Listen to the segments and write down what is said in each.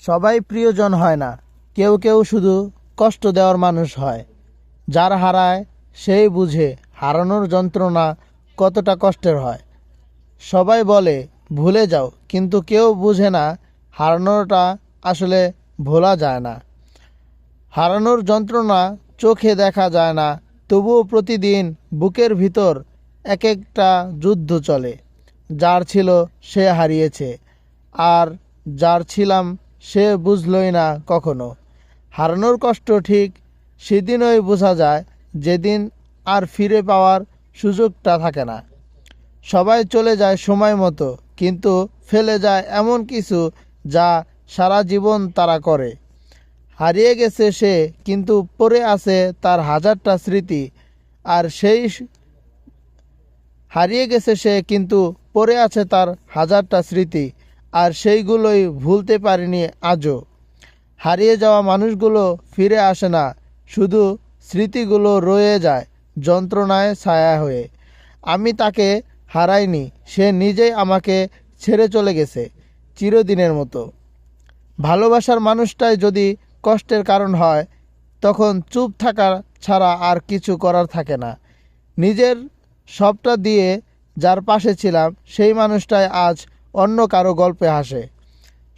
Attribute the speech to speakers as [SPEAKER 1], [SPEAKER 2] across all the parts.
[SPEAKER 1] সবাই প্রিয়জন হয় না, কেউ কেউ শুধু কষ্ট দেওয়ার মানুষ হয়। যার হারায় সেই বুঝে হারানোর যন্ত্রণা কতটা কষ্টের হয়। সবাই বলে ভুলে যাও, কিন্তু কেউ বুঝে না হারানোটা আসলে ভোলা যায় না। হারানোর যন্ত্রণা চোখে দেখা যায় না, তবুও প্রতিদিন বুকের ভিতর এক একটা যুদ্ধ চলে। যার ছিল সে হারিয়েছে, আর যার ছিলাম সে বুঝলই না কখনো। হারানোর কষ্ট ঠিক সেদিনই বোঝা যায় যেদিন আর ফিরে পাওয়ার সুযোগটা থাকে না। সবাই চলে যায় সময় মতো, কিন্তু ফেলে যায় এমন কিছু যা সারা জীবন তারা করে। হারিয়ে গেছে সে, কিন্তু পড়ে আছে তার হাজারটা স্মৃতি। আর সেই হারিয়ে গেছে সে, কিন্তু পড়ে আছে তার হাজারটা স্মৃতি, আর সেইগুলোই ভুলতে পারেনি আজও। হারিয়ে যাওয়া মানুষগুলো ফিরে আসে না, শুধু স্মৃতিগুলো রয়ে যায় যন্ত্রণায় ছায়া হয়ে। আমি তাকে হারাইনি, সে নিজেই আমাকে ছেড়ে চলে গেছে চিরদিনের মতো। ভালোবাসার মানুষটাই যদি কষ্টের কারণ হয়, তখন চুপ থাকা ছাড়া আর কিছু করার থাকে না। নিজের সবটা দিয়ে যার পাশে ছিলাম, সেই মানুষটাই আজ অন্য কারো গল্পে হাসে।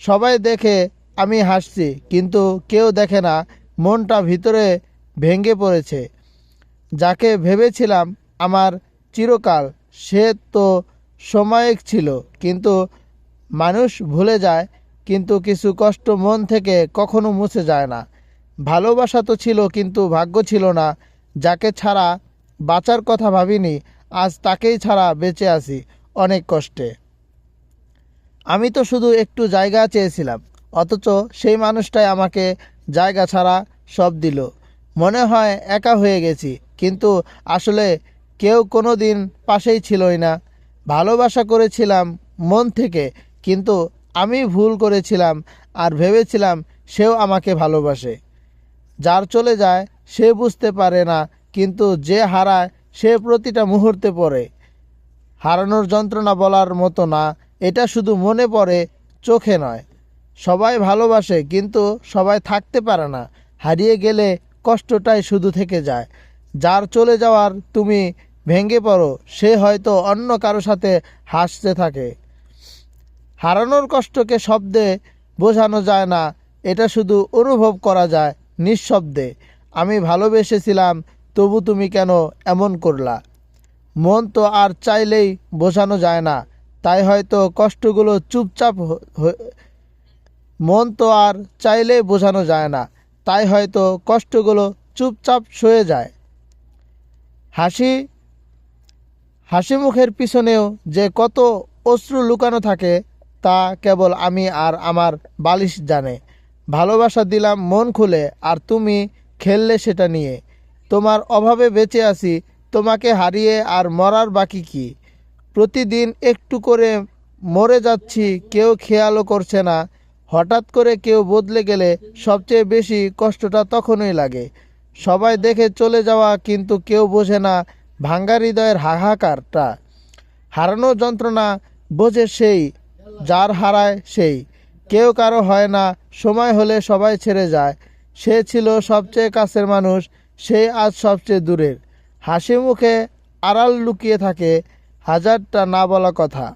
[SPEAKER 1] সবাই দেখে আমি হাসছি, কিন্তু কেউ দেখে না মনটা ভিতরে ভেঙে পড়েছে। যাকে ভেবেছিলাম আমার চিরকাল, সে তো সাময়িক ছিল। কিন্তু মানুষ ভুলে যায়, কিন্তু কিছু কষ্ট মন থেকে কখনো মুছে যায় না। ভালোবাসা তো ছিল, কিন্তু ভাগ্য ছিল না। যাকে ছাড়া বাঁচার কথা ভাবিনি, আজ তাকেই ছাড়া বেঁচে আছি অনেক কষ্টে। আমি তো শুধু একটু জায়গা চেয়েছিলাম, অথচ সেই মানুষটাই আমাকে জায়গা ছাড়া সব দিল। মনে হয় একা হয়ে গেছি, কিন্তু আসলে কেউ কোনো দিন পাশেই ছিলই না। ভালোবাসা করেছিলাম মন থেকে, কিন্তু আমি ভুল করেছিলাম আর ভেবেছিলাম সেও আমাকে ভালোবাসে। যার চলে যায় সে বুঝতে পারে না, কিন্তু যে হারায় সে প্রতিটা মুহূর্তে পড়ে। হারানোর যন্ত্রণা বলার মতো না, এটা শুধু মনে পড়ে, চোখে নয়। সবাই ভালোবাসে, কিন্তু সবাই থাকতে পারে না। হারিয়ে গেলে কষ্টটাই শুধু থেকে যায়। যার চলে যাওয়ার তুমি ভেঙে পড়ো, সে হয়তো অন্য কারো সাথে হাসতে থাকে। হারানোর কষ্টকে শব্দে বোঝানো যায় না, এটা শুধু অনুভব করা যায় নিঃশব্দে। আমি ভালোবেসেছিলাম, তবু তুমি কেন এমন করলা? মন তো আর চাইলেই বোঝানো যায় না, তাই হয়তো কষ্টগুলো চুপচাপ মন তো আর চাইলেই বোঝানো যায় না, তাই হয়তো কষ্টগুলো চুপচাপ সয়ে যায়। হাসি হাসি মুখের পিছনেও যে কত অশ্রু লুকানো থাকে, তা কেবল আমি আর আমার বালিশ জানে। ভালোবাসা দিলাম মন খুলে, আর তুমি খেললে সেটা নিয়ে। তোমার অভাবে বেঁচে আছি, তোমাকে হারিয়ে আর মরার বাকি কি? প্রতিদিন একটু করে মরে যাচ্ছি, কেউ খেয়ালও করছে না। হঠাৎ করে কেউ বদলে গেলে সবচেয়ে বেশি কষ্টটা তখনই লাগে। সবাই দেখে চলে যাওয়া, কিন্তু কেউ বোঝে না ভাঙ্গা হৃদয়ের হাহাকারটা। হারানোর যন্ত্রণা বোঝে সেই, যার হারায় সেই। কেউ কারো হয় না, সময় হলে সবাই ছেড়ে যায়। সে ছিল সবচেয়ে কাছের মানুষ, সেই আজ সবচেয়ে দূরের। হাসি মুখে আড়াল লুকিয়ে থাকে হাজারটা না বলা কথা।